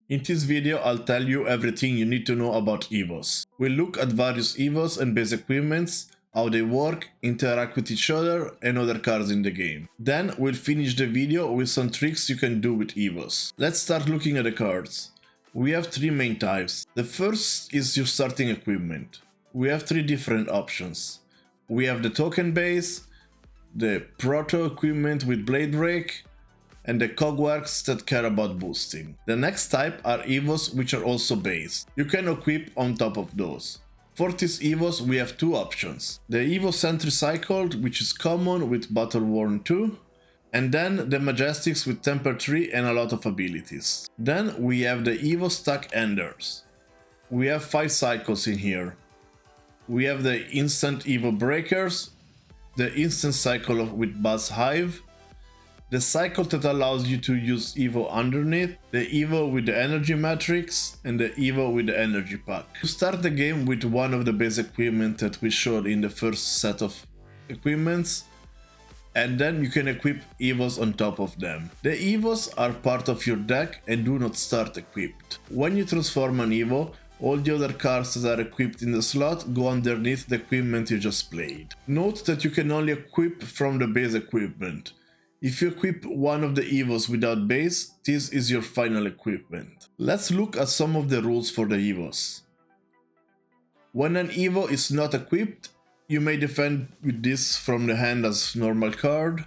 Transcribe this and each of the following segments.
In this video I'll tell you everything you need to know about Evos. We'll look at various Evos and base equipments, how they work, interact with each other and other cards in the game. Then we'll finish the video with some tricks you can do with Evos. Let's start looking at the cards. We have three main types. The first is your starting equipment. We have three different options. We have the token base, the proto equipment with blade break, and the cogworks that care about boosting. The next type are Evos, which are also base. You can equip on top of those. For these Evos we have two options. The Evo Sentry Cycled, which is common with Battle Worn 2, and then the Majestics with Temper 3 and a lot of abilities. Then we have the Evo Stack Enders. We have 5 cycles in here. We have the Instant Evo Breakers, the Instant Cycle with Buzz Hive, the cycle that allows you to use Evo underneath, the Evo with the energy matrix, and the Evo with the energy pack. You start the game with one of the base equipment that we showed in the first set of equipments, and then you can equip Evos on top of them. The Evos are part of your deck and do not start equipped. When you transform an Evo, all the other cards that are equipped in the slot go underneath the equipment you just played. Note that you can only equip from the base equipment. If you equip one of the Evos without base, this is your final equipment. Let's look at some of the rules for the Evos. When an Evo is not equipped, you may defend with this from the hand as normal card,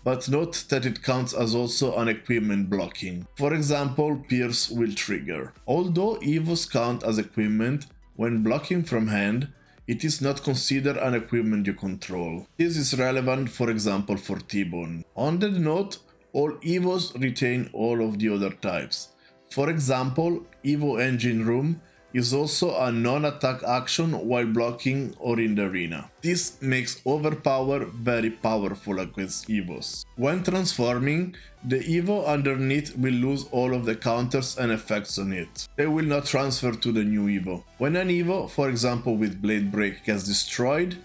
but note that it counts as also an equipment blocking. For example, Pierce will trigger. Although Evos count as equipment, when blocking from hand, it is not considered an equipment you control. This is relevant, for example, for T-Bone. On that note, all Evos retain all of the other types. For example, Evo Engine Room is also a non-attack action while blocking or in the arena. This makes Overpower very powerful against Evos. When transforming, the Evo underneath will lose all of the counters and effects on it. They will not transfer to the new Evo. When an Evo, for example with Blade Break, gets destroyed,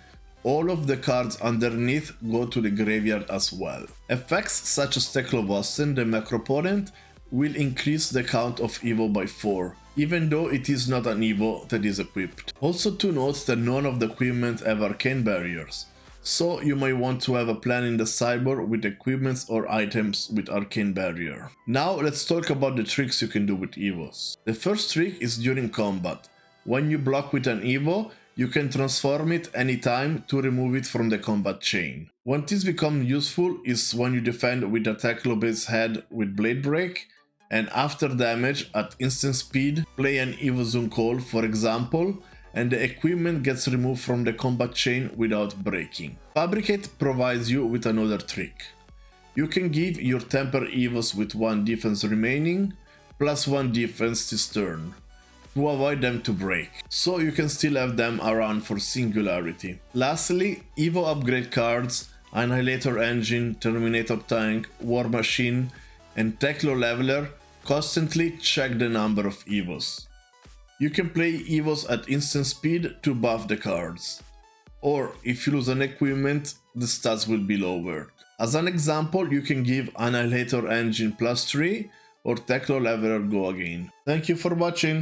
all of the cards underneath go to the graveyard as well. Effects such as Teklovossen, the Macroponent, will increase the count of Evo by 4, even though it is not an Evo that is equipped. Also to note that none of the equipment have Arcane Barriers, so you might want to have a plan in the sideboard with equipments or items with Arcane Barrier. Now let's talk about the tricks you can do with Evos. The first trick is during combat. When you block with an Evo, you can transform it anytime to remove it from the combat chain. When this becomes useful is when you defend with a Teklo-based head with Blade Break, and after damage at instant speed, play an Evo Zoom Call for example, and the equipment gets removed from the combat chain without breaking. Fabricate provides you with another trick. You can give your Temper Evos with 1 defense remaining, plus 1 defense this turn, to avoid them to break, so you can still have them around for singularity. Lastly, Evo upgrade cards, Annihilator Engine, Terminator Tank, War Machine, and Teklo Leveler constantly check the number of Evos. You can play Evos at instant speed to buff the cards, or if you lose an equipment, the stats will be lowered. As an example, you can give Annihilator Engine +3 or Teklo Leveler Go Again. Thank you for watching.